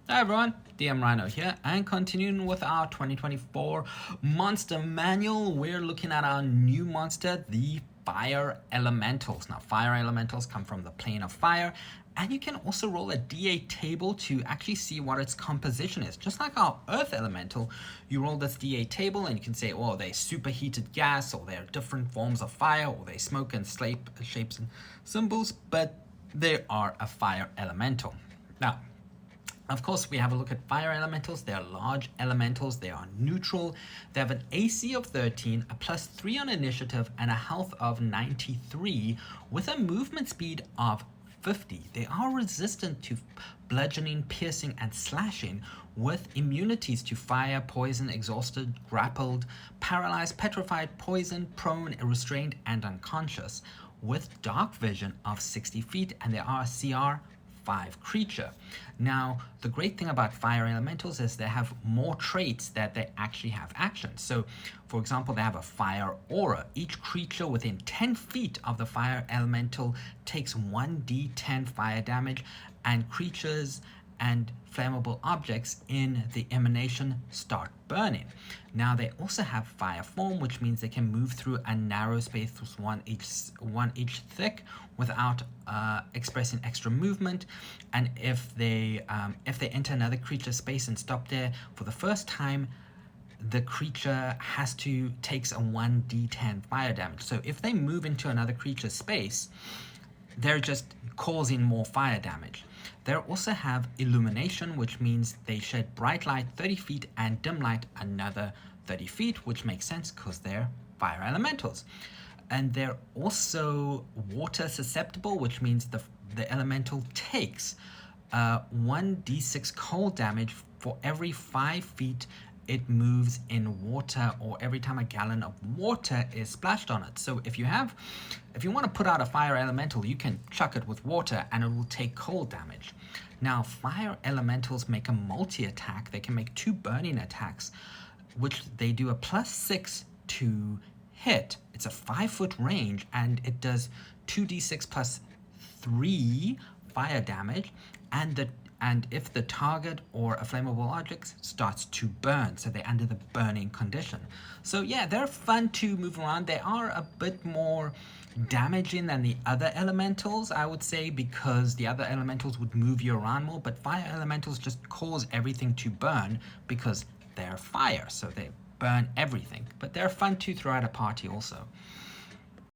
Hi everyone, DM Rhino here, and continuing with our 2024 Monster Manual, we're looking at our new monster, the Fire Elementals. Now, Fire Elementals come from the plane of fire, and you can also roll a D8 table to actually see what its composition is. Just like our Earth Elemental, you roll this D8 table and you can say, oh, they're superheated gas, or they're different forms of fire, or they smoke and shapes and symbols, but they are a Fire Elemental. Now, of course, we have a look at fire elementals. They are large elementals. They are neutral. They have an AC of 13, a +3 on initiative, and a health of 93 with a movement speed of 50. They are resistant to bludgeoning, piercing, and slashing, with immunities to fire, poison, exhausted, grappled, paralyzed, petrified, poisoned, prone, restrained, and unconscious, with dark vision of 60 feet, and they are a CR 5 creature. Now, the great thing about fire elementals is they have more traits that they actually have actions. So, for example, they have a fire aura. Each creature within 10 feet of the fire elemental takes 1d10 fire damage, and creatures and flammable objects in the emanation start burning. Now they also have fire form, which means they can move through a narrow space with one inch thick without expressing extra movement. And if they enter another creature's space and stop there for the first time, the creature takes a 1d10 fire damage. So if they move into another creature's space, they're just causing more fire damage. They also have illumination, which means they shed bright light 30 feet and dim light another 30 feet, which makes sense because they're fire elementals. And they're also water susceptible, which means the elemental takes 1d6 cold damage for every 5 feet it moves in water, or every time a gallon of water is splashed on it. So if you want to put out a fire elemental, you can chuck it with water and it will take cold damage. Now, fire elementals make a multi-attack. They can make 2 burning attacks, which they do a +6 to hit. It's a 5-foot range, and it does 2d6 plus 3 fire damage, and if the target or a flammable object starts to burn, so they're under the burning condition. So yeah, they're fun to move around. They are a bit more damaging than the other elementals, I would say, because the other elementals would move you around more, but fire elementals just cause everything to burn because they're fire, so they burn everything. But they're fun to throw at a party also.